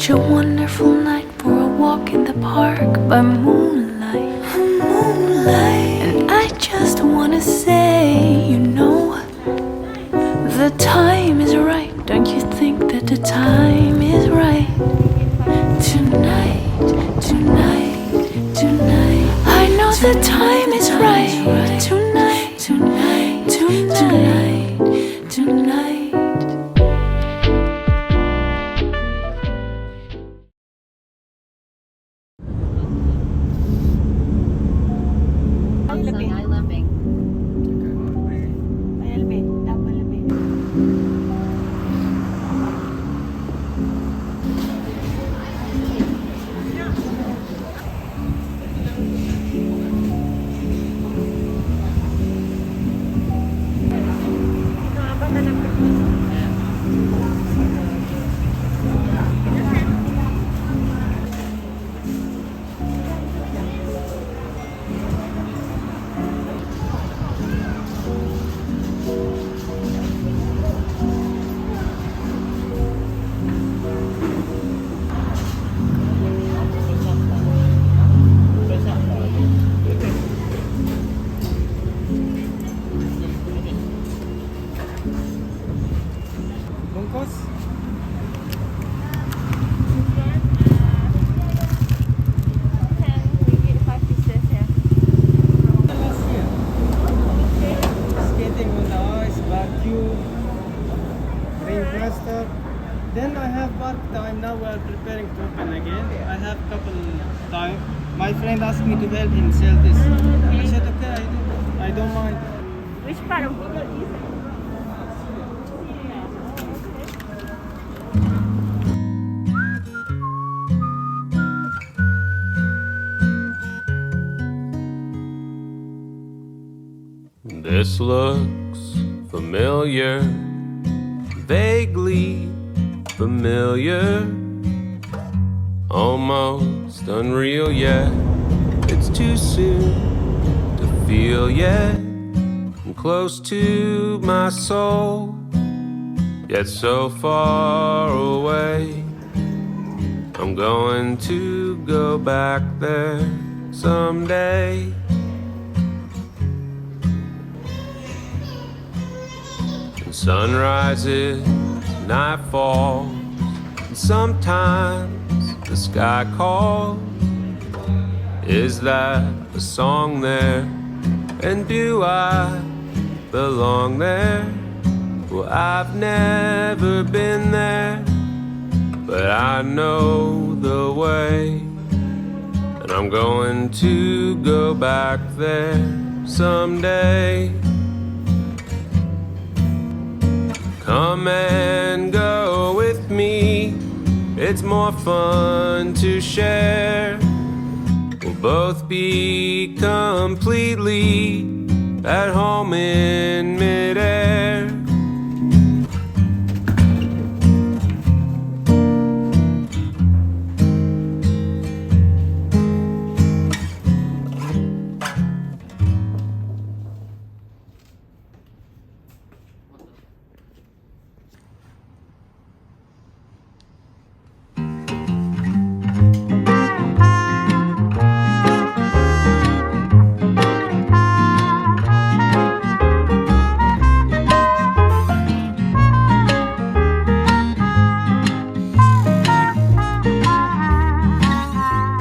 such a wonderful night for a walk in the park by moonlight. And I just wanna say, you know, the time is right. Don't you think that the time is right? Tonight, tonight, tonight. I know the time is right. Tonight, tonight, tonight, tonight. Then I have work time. Now we are preparing to open again. I have couple time. My friend asked me to help him sell this. I said okay, I don't mind. Which part of Google is it? This looks familiar, vaguely familiar, almost unreal yet. It's too soon to feel yet. I'm close to my soul, yet so far away. I'm going to go back there someday. Sun rises, night falls, and sometimes the sky calls. Is that a song there? And do I belong there? Well, I've never been there, but I know the way, and I'm going to go back there someday. Come and go with me, it's more fun to share. We'll both be completely at home in midair.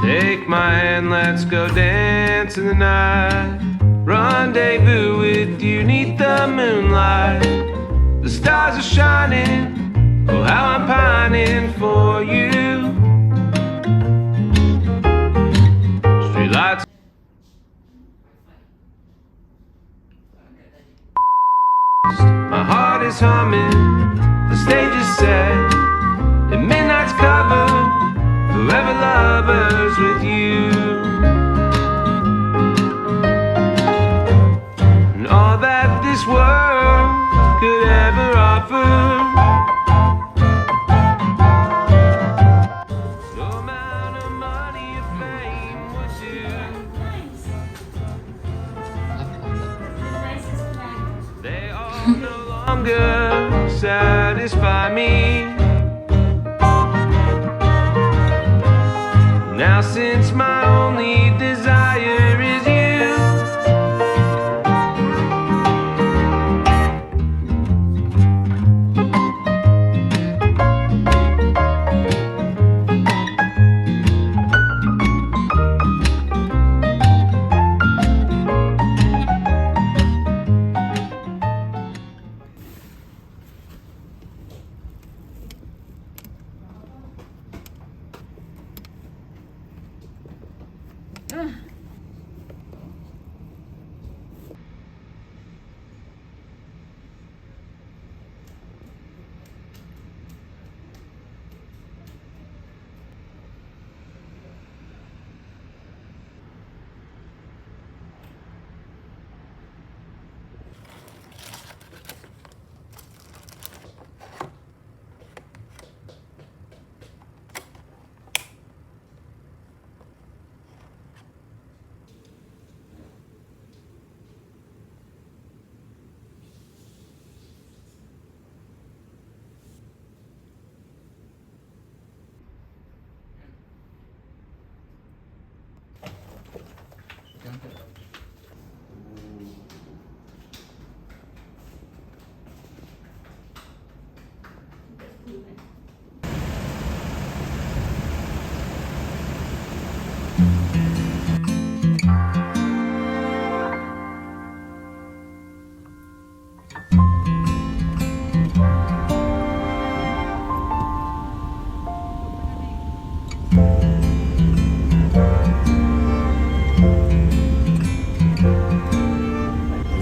Take my hand, let's go dance in the night. Rendezvous with you neath the moonlight. The stars are shining, oh how I'm pining for you. Streetlights, my heart is humming, the stage is set, and midnight's covered. Forever lovers with you, and all that this world could ever offer. No amount of money or fame would do. They all no longer satisfy me.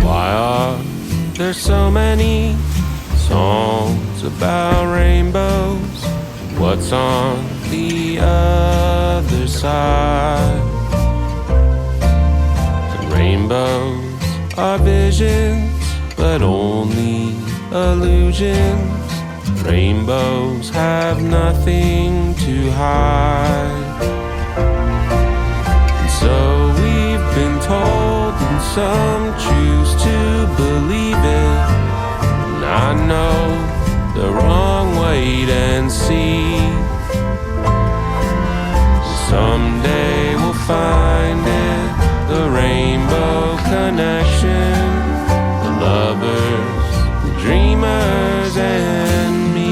Why are there so many songs about rainbows? What's on the other side? And rainbows are visions, but only illusions. Rainbows have nothing to hide. And so we've been told, and some choose to believe it. And I know the wrong, wait and see. Someday we'll find it, the rainbow connection, the lovers, the dreamers, and me.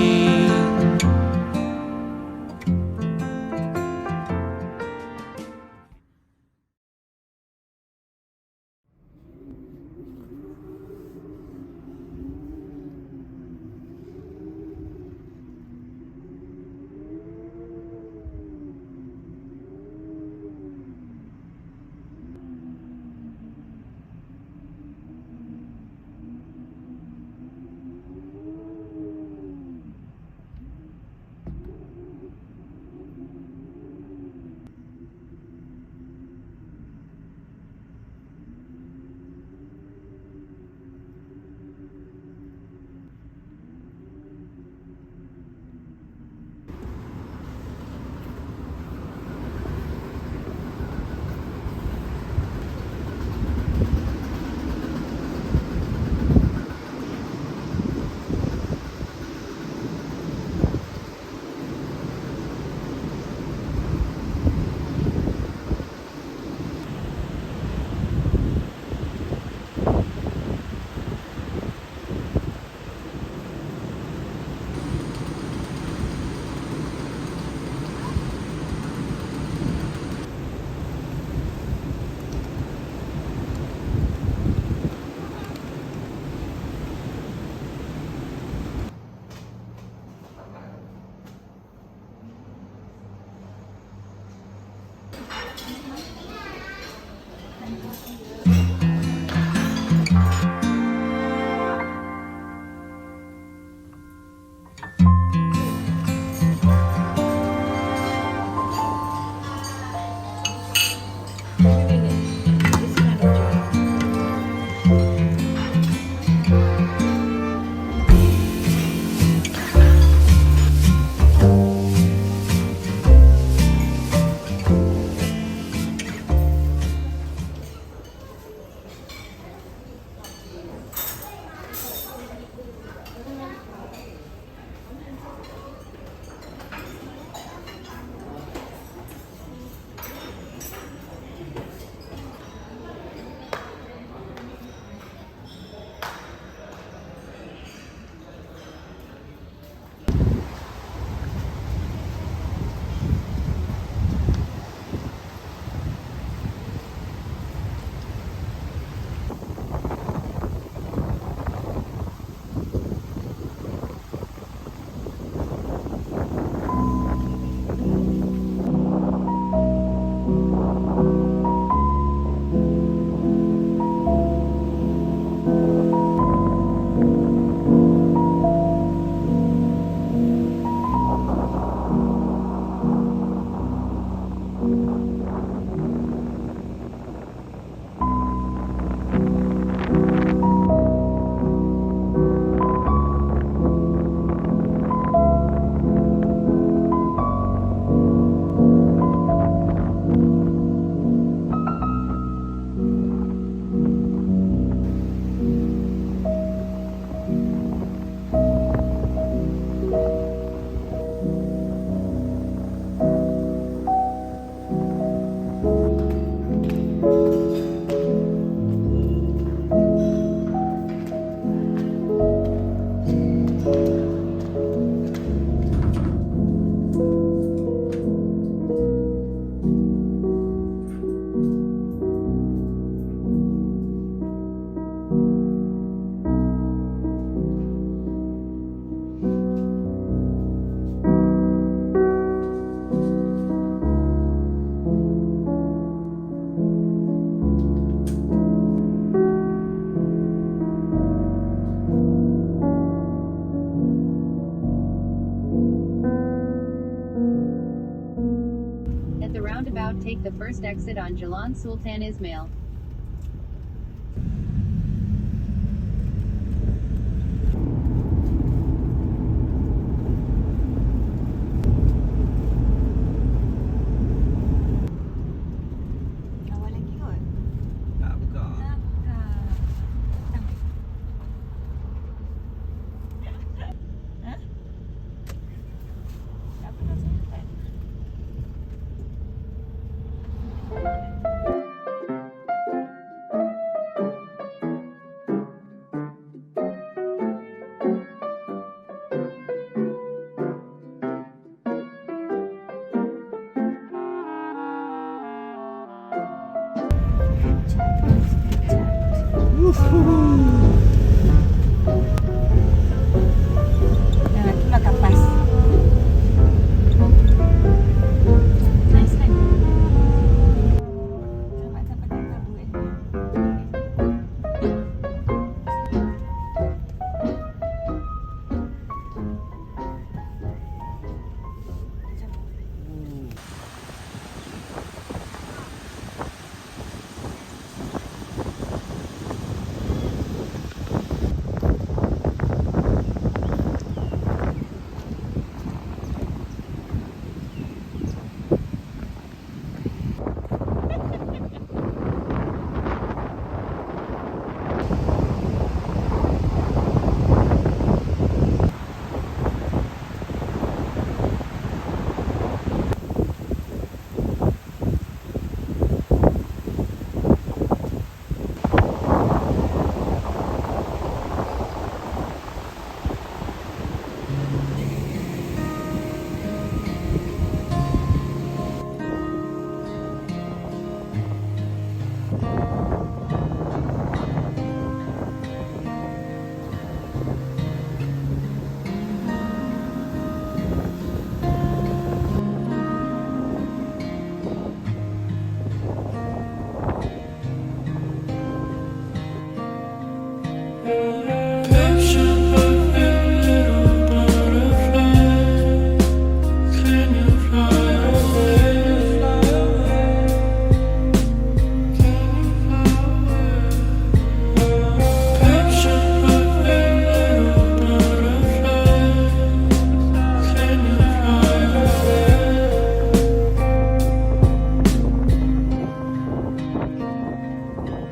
At the roundabout, take the first exit on Jalan Sultan Ismail. Awal lagi kot. Tak buka. Apa nak saya? Nah, itulah kapas. Nice kan? Selamat sampai ke Tabu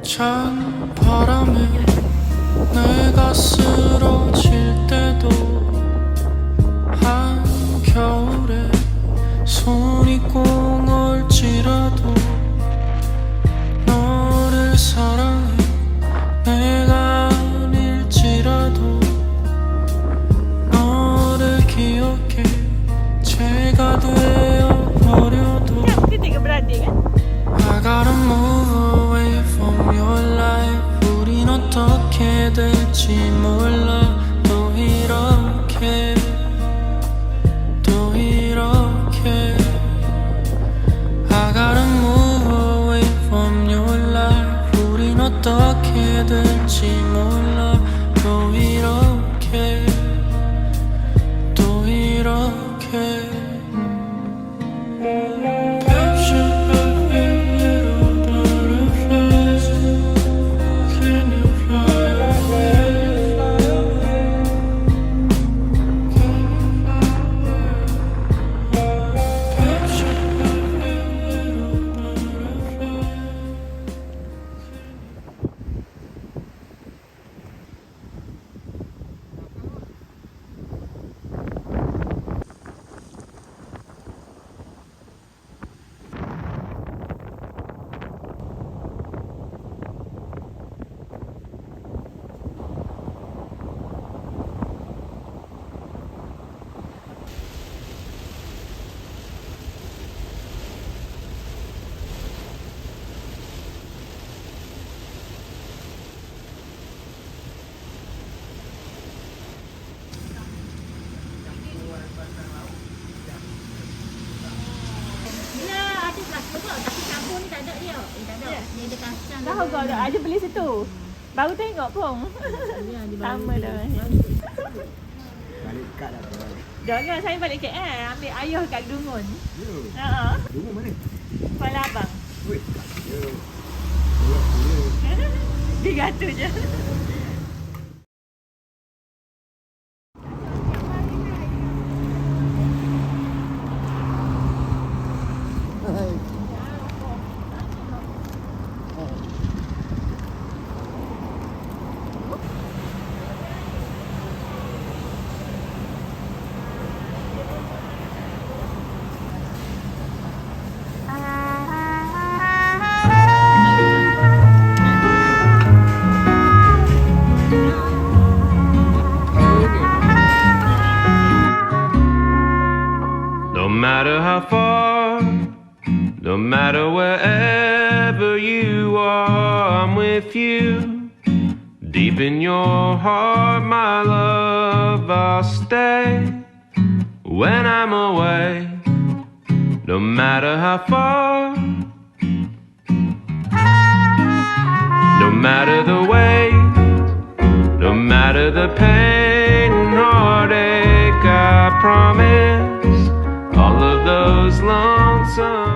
찬 바람에 내가 쓰러질 때도 한겨울에 손이 꽁얼지라도 너를 사랑해 내가 아닐지라도 너를 기억해 제가 되어버려도 Kita tiga beradik kan? I gotta move away from your life 우린 어떻게 될지 몰라 또 이렇게 I gotta move away from your life 우린 어떻게 될지 몰라 또 이렇게 Dah kau dah aja beli situ. Baru tengok pun. Sama dah. Balik kad lah. Jangan saya balik KL ambil ayah kat Dungun. Ya. Ha. Dungun mana? Kuala Abang. Weh, ya. Dia kata je. No matter how far, no matter wherever you are, I'm with you. Deep in your heart, my love, I'll stay when I'm away. No matter how far, no matter the weight, no matter the pain and heartache, I promise all of those lonesome